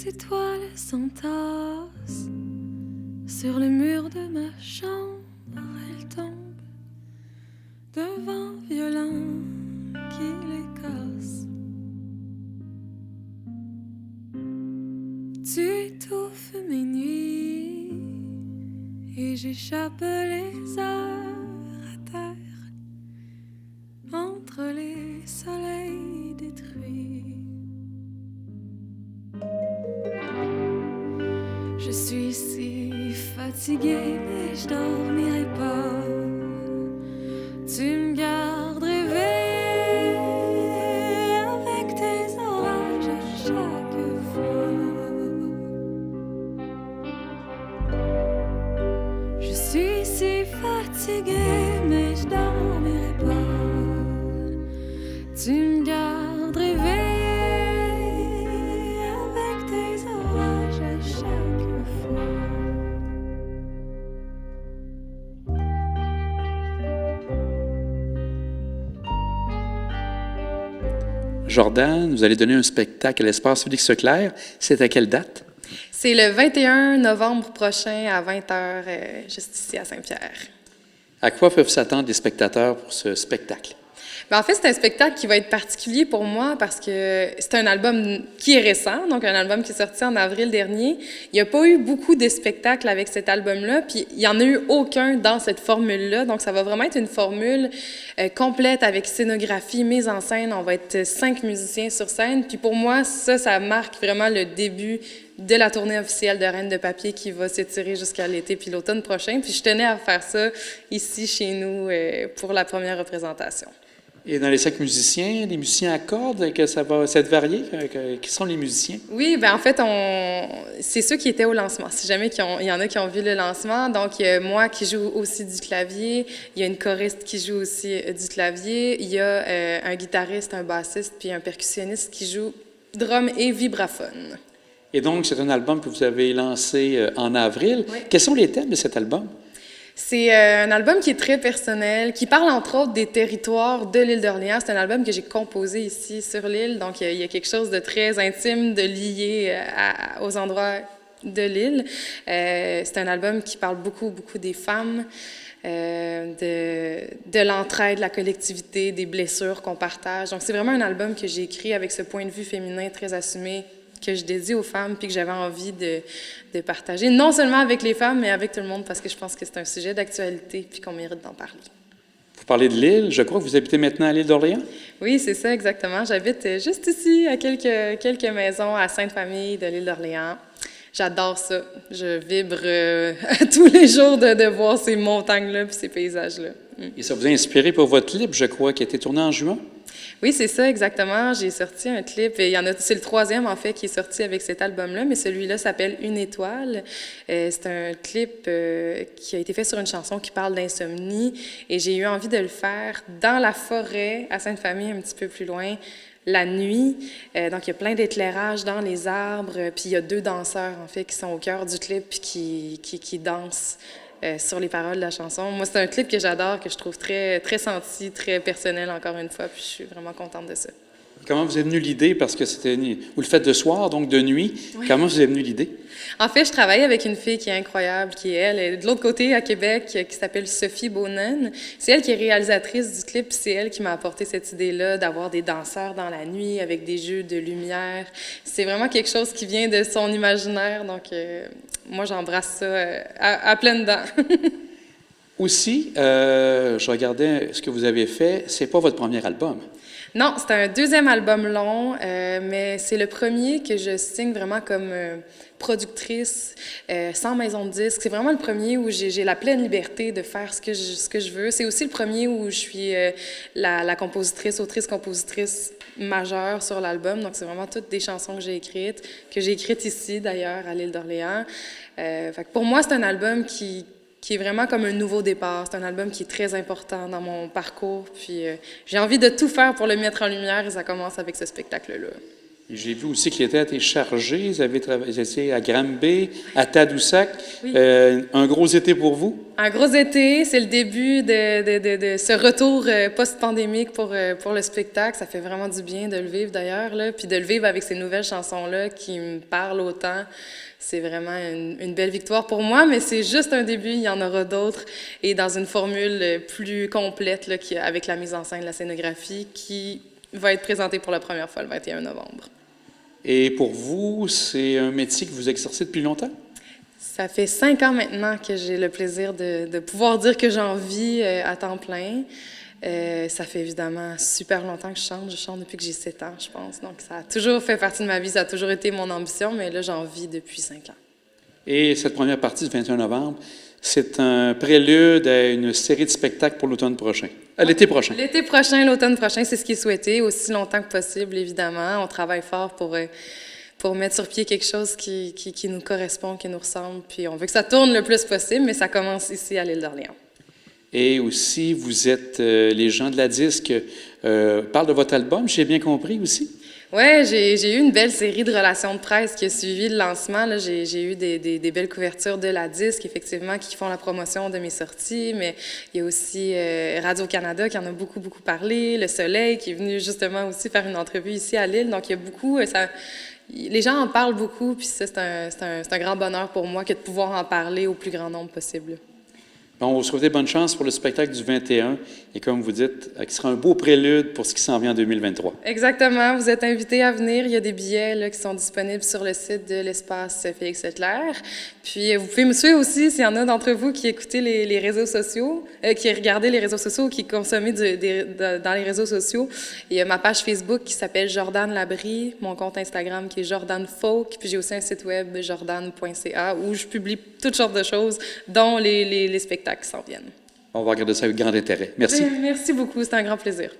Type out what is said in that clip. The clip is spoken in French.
les étoiles s'entassent sur le mur de ma chambre. Elles tombent d'un vent violent qui les casse. Tu étouffes mes nuits et j'échappe les heures à terre entre les soleils détruits. Je suis si fatiguée, mais je dormirai pas. Tu me gardes réveillée avec tes orages à chaque fois. Je suis si fatiguée, mais je dormirai pas. Tu me gardes réveillée avec tes orages à chaque fois. Jordan, vous allez donner un spectacle à l'Espace Félix Leclerc. C'est à quelle date? C'est le 21 novembre prochain à 20h, juste ici à Saint-Pierre. À quoi peuvent s'attendre les spectateurs pour ce spectacle? Ben, en fait, c'est un spectacle qui va être particulier pour moi parce que c'est un album qui est récent, donc un album qui est sorti en avril dernier. Il n'y a pas eu beaucoup de spectacles avec cet album-là, puis il n'y en a eu aucun dans cette formule-là. Donc, ça va vraiment être une formule complète avec scénographie, mise en scène. On va être 5 musiciens sur scène. Puis pour moi, ça marque vraiment le début de la tournée officielle de Reine de papier qui va s'étirer jusqu'à l'été puis l'automne prochain. Puis je tenais à faire ça ici, chez nous, pour la première représentation. Et dans les 5 musiciens, les musiciens à cordes, que ça va être varié? Qui sont les musiciens? Oui, bien en fait, c'est ceux qui étaient au lancement. Si jamais il y en a qui ont vu le lancement. Donc, il y a moi qui joue aussi du clavier. Il y a une choriste qui joue aussi du clavier. Il y a un guitariste, un bassiste, puis un percussionniste qui joue drum et vibraphone. Et donc, c'est un album que vous avez lancé en avril. Oui. Quels sont les thèmes de cet album? C'est un album qui est très personnel, qui parle entre autres des territoires de l'île d'Orléans. C'est un album que j'ai composé ici sur l'île, donc il y a quelque chose de très intime, de lié aux endroits de l'île. C'est un album qui parle beaucoup des femmes, de l'entraide, de la collectivité, des blessures qu'on partage. Donc c'est vraiment un album que j'ai écrit avec ce point de vue féminin très assumé, que je dédie aux femmes, puis que j'avais envie de partager, non seulement avec les femmes, mais avec tout le monde, parce que je pense que c'est un sujet d'actualité, puis qu'on mérite d'en parler. Vous parlez de l'île. Je crois que vous habitez maintenant à l'île d'Orléans? Oui, c'est ça, exactement. J'habite juste ici, à quelques maisons à Sainte-Famille de l'île d'Orléans. J'adore ça. Je vibre tous les jours de voir ces montagnes-là puis ces paysages-là. Et ça vous a inspiré pour votre clip, je crois, qui a été tourné en juin? Oui, c'est ça, exactement. J'ai sorti un clip. Et c'est le 3e, en fait, qui est sorti avec cet album-là, mais celui-là s'appelle « Une étoile ». C'est un clip qui a été fait sur une chanson qui parle d'insomnie. Et j'ai eu envie de le faire dans la forêt, à Sainte-Famille, un petit peu plus loin, la nuit. Donc, il y a plein d'éclairages dans les arbres. Puis, il y a 2 danseurs, en fait, qui sont au cœur du clip puis qui dansent sur les paroles de la chanson. Moi, c'est un clip que j'adore, que je trouve très, très senti, très personnel, encore une fois, puis je suis vraiment contente de ça. Comment vous est venue l'idée? Parce que vous le faites de soir, donc de nuit. Oui. Comment vous est venue l'idée? En fait, je travaille avec une fille qui est incroyable, qui est elle, est de l'autre côté, à Québec, qui s'appelle Sophie Bonan. C'est elle qui est réalisatrice du clip, c'est elle qui m'a apporté cette idée-là d'avoir des danseurs dans la nuit avec des jeux de lumière. C'est vraiment quelque chose qui vient de son imaginaire, donc moi, j'embrasse ça à pleines dents. Aussi, je regardais ce que vous avez fait. C'est pas votre premier album. Non, c'est un 2e album long, mais c'est le premier que je signe vraiment comme productrice, sans maison de disque. C'est vraiment le premier où j'ai la pleine liberté de faire ce que je veux. C'est aussi le premier où je suis la compositrice, autrice-compositrice majeure sur l'album. Donc, c'est vraiment toutes des chansons que j'ai écrites ici, d'ailleurs, à l'île d'Orléans. Fait que pour moi, c'est un album qui est vraiment comme un nouveau départ. C'est un album qui est très important dans mon parcours. Puis j'ai envie de tout faire pour le mettre en lumière et ça commence avec ce spectacle-là. J'ai vu aussi que l'été a été chargé. Vous avez été à Granby, à Tadoussac. Oui. Un gros été pour vous? Un gros été, c'est le début de ce retour post-pandémique pour le spectacle. Ça fait vraiment du bien de le vivre d'ailleurs, là, puis de le vivre avec ces nouvelles chansons-là qui me parlent autant. C'est vraiment une belle victoire pour moi, mais c'est juste un début, il y en aura d'autres, et dans une formule plus complète là, avec la mise en scène, la scénographie, qui va être présentée pour la première fois le 21 novembre. Et pour vous, c'est un métier que vous exercez depuis longtemps? Ça fait 5 ans maintenant que j'ai le plaisir de pouvoir dire que j'en vis à temps plein. Ça fait évidemment super longtemps que je chante. Je chante depuis que j'ai 7 ans, je pense. Donc, ça a toujours fait partie de ma vie. Ça a toujours été mon ambition, mais là, j'en vis depuis 5 ans. Et cette première partie du 21 novembre, c'est un prélude à une série de spectacles pour l'automne prochain. L'été prochain. L'été prochain, l'automne prochain, c'est ce qui est souhaité, aussi longtemps que possible, évidemment. On travaille fort pour mettre sur pied quelque chose qui nous correspond, qui nous ressemble. Puis on veut que ça tourne le plus possible, mais ça commence ici à l'île d'Orléans. Et aussi, vous êtes les gens de la disque parlent de votre album, j'ai bien compris aussi? Oui, j'ai eu une belle série de relations de presse qui a suivi le lancement. Là, j'ai eu des belles couvertures de la disque, effectivement, qui font la promotion de mes sorties, mais il y a aussi Radio-Canada qui en a beaucoup, beaucoup parlé, Le Soleil qui est venu justement aussi faire une entrevue ici à Lille. Donc, il y a beaucoup... les gens en parlent beaucoup, puis ça, c'est un grand bonheur pour moi que de pouvoir en parler au plus grand nombre possible. Bon, on vous souhaite bonne chance pour le spectacle du 21 et comme vous dites, qui sera un beau prélude pour ce qui s'en vient en 2023. Exactement. Vous êtes invités à venir. Il y a des billets là, qui sont disponibles sur le site de l'espace Félix Leclerc. Puis, vous pouvez me suivre aussi s'il y en a d'entre vous qui écoutez les réseaux sociaux, qui regardez les réseaux sociaux ou qui consommez dans les réseaux sociaux. Il y a ma page Facebook qui s'appelle Jordan Labrie, mon compte Instagram qui est Jordan Folk, puis j'ai aussi un site web jordan.ca où je publie toutes sortes de choses, dont les spectacles qui s'en viennent. On va regarder ça avec grand intérêt. Merci. Merci beaucoup, c'est un grand plaisir.